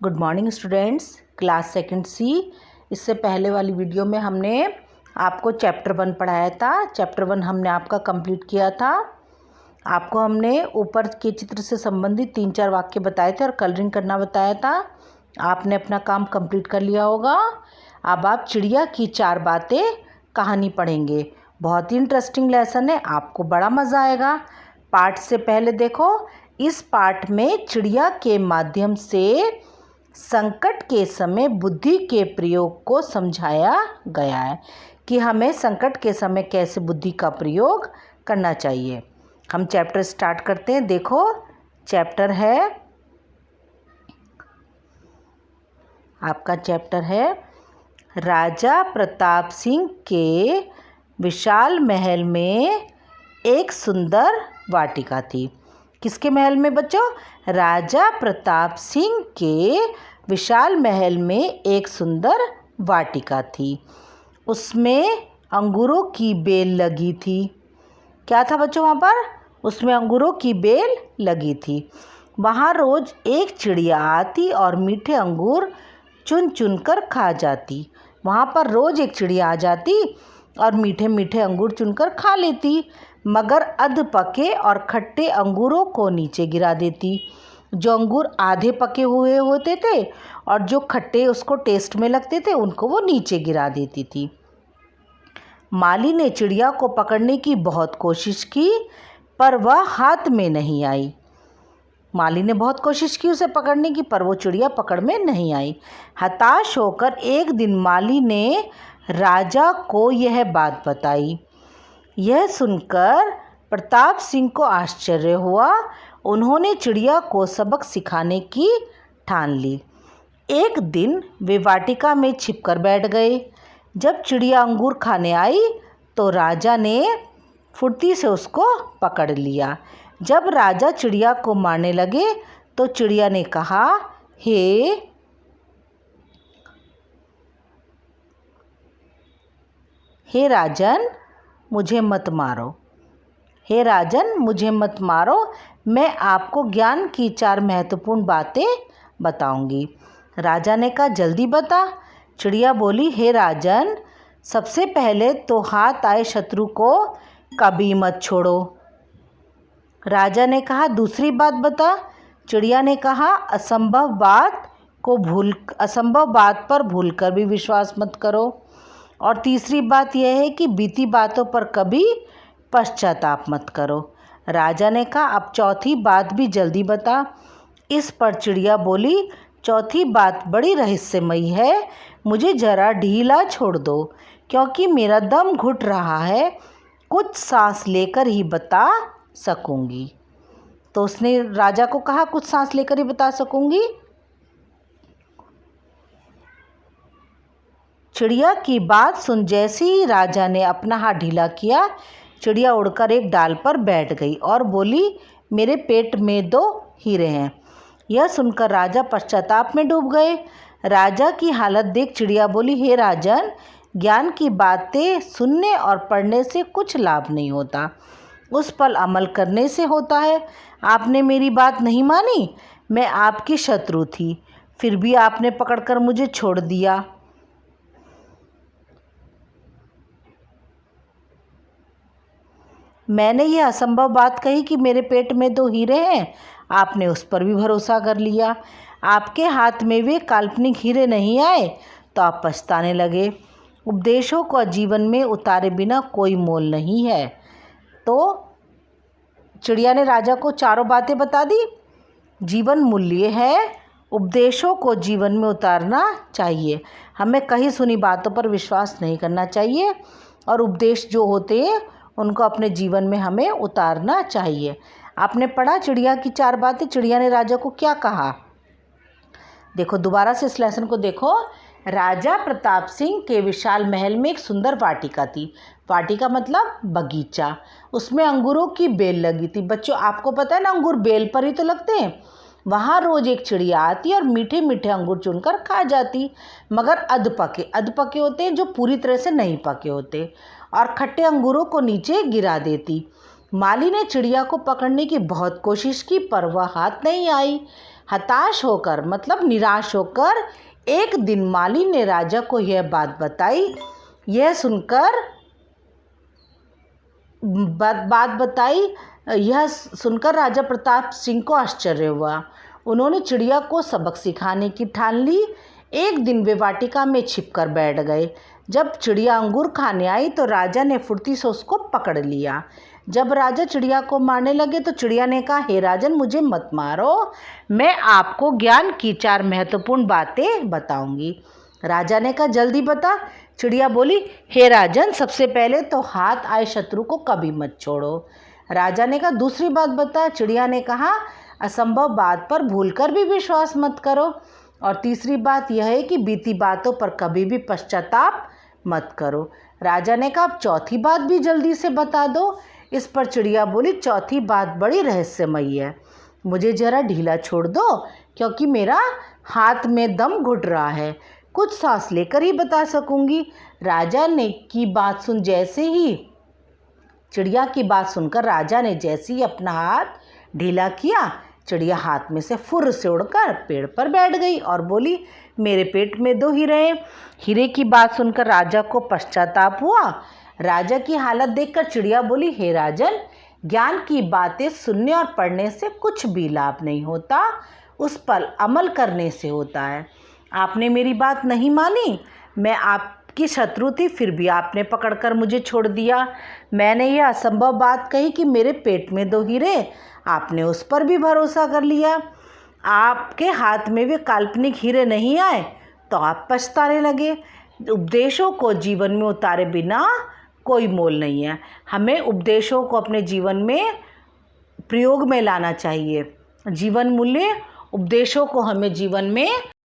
Good morning students, class second C. इससे पहले वाली वीडियो में हमने आपको चैप्टर 1 पढ़ाया था। चैप्टर 1 हमने आपका कंप्लीट किया था। आपको हमने ऊपर के चित्र से संबंधित 3-4 वाक्य बताए थे और कलरिंग करना बताया था। आपने अपना काम कंप्लीट कर लिया होगा। अब आप चिड़िया की 4 बातें कहानी पढ़ेंगे। बहुत ही इंटरेस्टिंग लेसन है, आपको बड़ा मज़ा आएगा। पाठ से पहले देखो, इस पाठ में चिड़िया के माध्यम से संकट के समय बुद्धि के प्रयोग को समझाया गया है कि हमें संकट के समय कैसे बुद्धि का प्रयोग करना चाहिए। हम चैप्टर स्टार्ट करते हैं। देखो, चैप्टर है, आपका चैप्टर है राजा प्रताप सिंह के विशाल महल में एक सुंदर वाटिका थी। किसके महल में बच्चों? राजा प्रताप सिंह के विशाल महल में एक सुंदर वाटिका थी। उसमें अंगूरों की बेल लगी थी। क्या था बच्चों वहाँ पर? उसमें अंगूरों की बेल लगी थी। वहाँ रोज एक चिड़िया आती और मीठे अंगूर चुन चुन कर खा जाती। वहाँ पर रोज एक चिड़िया आ जाती और मीठे मीठे अंगूर चुनकर खा लेती, मगर अध पके और खट्टे अंगूरों को नीचे गिरा देती। जो अंगूर आधे पके हुए होते थे और जो खट्टे उसको टेस्ट में लगते थे, उनको वो नीचे गिरा देती थी। माली ने चिड़िया को पकड़ने की बहुत कोशिश की, पर वह हाथ में नहीं आई। माली ने बहुत कोशिश की उसे पकड़ने की, पर वो चिड़िया पकड़ में नहीं आई। हताश होकर एक दिन माली ने राजा को यह बात बताई। यह सुनकर प्रताप सिंह को आश्चर्य हुआ। उन्होंने चिड़िया को सबक सिखाने की ठान ली। एक दिन वे वाटिका में छिपकर बैठ गए। जब चिड़िया अंगूर खाने आई तो राजा ने फुर्ती से उसको पकड़ लिया। जब राजा चिड़िया को मारने लगे तो चिड़िया ने कहा, हे राजन, मुझे मत मारो। हे राजन, मुझे मत मारो। मैं आपको ज्ञान की 4 महत्वपूर्ण बातें बताऊंगी। राजा ने कहा, जल्दी बता। चिड़िया बोली, हे राजन, सबसे पहले तो हाथ आए शत्रु को कभी मत छोड़ो। राजा ने कहा, दूसरी बात बता। चिड़िया ने कहा, असंभव बात पर भूलकर भी विश्वास मत करो। और तीसरी बात यह है कि बीती बातों पर कभी पश्चाताप मत करो। राजा ने कहा, अब चौथी बात भी जल्दी बता। इस पर चिड़िया बोली, चौथी बात बड़ी रहस्यमयी है, मुझे जरा ढीला छोड़ दो, क्योंकि मेरा दम घुट रहा है, कुछ सांस लेकर ही बता सकूंगी। तो उसने राजा को कहा, कुछ सांस लेकर ही बता सकूंगी। चिड़िया की बात सुन जैसे ही राजा ने अपना हाथ ढीला किया, चिड़िया उड़कर एक डाल पर बैठ गई और बोली, मेरे पेट में 2 हीरे हैं। यह सुनकर राजा पश्चाताप में डूब गए। राजा की हालत देख चिड़िया बोली, हे राजन, ज्ञान की बातें सुनने और पढ़ने से कुछ लाभ नहीं होता, उस पर अमल करने से होता है। आपने मेरी बात नहीं मानी। मैं आपकी शत्रु थी, फिर भी आपने पकड़कर मुझे छोड़ दिया। मैंने ये असंभव बात कही कि मेरे पेट में 2 हीरे हैं, आपने उस पर भी भरोसा कर लिया। आपके हाथ में वे काल्पनिक हीरे नहीं आए तो आप पछताने लगे। उपदेशों को जीवन में उतारे बिना कोई मोल नहीं है। तो चिड़िया ने राजा को 4 बातें बता दी। जीवन मूल्य है, उपदेशों को जीवन में उतारना चाहिए। हमें कहीं सुनी बातों पर विश्वास नहीं करना चाहिए और उपदेश जो होते हैं उनको अपने जीवन में हमें उतारना चाहिए। आपने पढ़ा चिड़िया की 4 बातें। चिड़िया ने राजा को क्या कहा? देखो, दोबारा से इस लेसन को देखो। राजा प्रताप सिंह के विशाल महल में एक सुंदर वाटिका थी। वाटिका मतलब बगीचा। उसमें अंगूरों की बेल लगी थी। बच्चों, आपको पता है ना, अंगूर बेल पर ही तो लगते हैं। वहाँ रोज एक चिड़िया आती और मीठे मीठे अंगूर चुनकर खा जाती, मगर अध पके होते हैं, जो पूरी तरह से नहीं पके होते, और खट्टे अंगूरों को नीचे गिरा देती। माली ने चिड़िया को पकड़ने की बहुत कोशिश की, पर वह हाथ नहीं आई। हताश होकर मतलब निराश होकर एक दिन माली ने राजा को यह बात बताई। यह सुनकर राजा प्रताप सिंह को आश्चर्य हुआ। उन्होंने चिड़िया को सबक सिखाने की ठान ली। एक दिन वे वाटिका में छिपकर बैठ गए। जब चिड़िया अंगूर खाने आई तो राजा ने फुर्ती से उसको पकड़ लिया। जब राजा चिड़िया को मारने लगे तो चिड़िया ने कहा, हे राजन, मुझे मत मारो, मैं आपको ज्ञान की 4 महत्वपूर्ण बातें बताऊंगी। राजा ने कहा, जल्दी बता। चिड़िया बोली, हे राजन, सबसे पहले तो हाथ आए शत्रु को कभी मत छोड़ो। राजा ने कहा, दूसरी बात बता। चिड़िया ने कहा, असंभव बात पर भूलकर भी विश्वास मत करो। और तीसरी बात यह है कि बीती बातों पर कभी भी पश्चाताप मत करो। राजा ने कहा, अब चौथी बात भी जल्दी से बता दो। इस पर चिड़िया बोली, चौथी बात बड़ी रहस्यमयी है, मुझे ज़रा ढीला छोड़ दो क्योंकि मेरा हाथ में दम घुट रहा है, कुछ सांस लेकर ही बता सकूंगी। राजा ने की बात सुन जैसे ही चिड़िया की बात सुनकर राजा ने जैसे ही अपना हाथ ढीला किया, चिड़िया हाथ में से फुर्र से उड़कर पेड़ पर बैठ गई और बोली, मेरे पेट में 2 हीरे हैं। हीरे की बात सुनकर राजा को पश्चाताप हुआ। राजा की हालत देखकर चिड़िया बोली, हे राजन, ज्ञान की बातें सुनने और पढ़ने से कुछ भी लाभ नहीं होता, उस पर अमल करने से होता है। आपने मेरी बात नहीं मानी। मैं आपकी शत्रु थी, फिर भी आपने पकड़कर मुझे छोड़ दिया। मैंने यह असंभव बात कही कि मेरे पेट में 2 हीरे, आपने उस पर भी भरोसा कर लिया। आपके हाथ में वे काल्पनिक हीरे नहीं आए तो आप पछताने लगे। उपदेशों को जीवन में उतारे बिना कोई मोल नहीं है। हमें उपदेशों को अपने जीवन में प्रयोग में लाना चाहिए। जीवन मूल्य उपदेशों को हमें जीवन में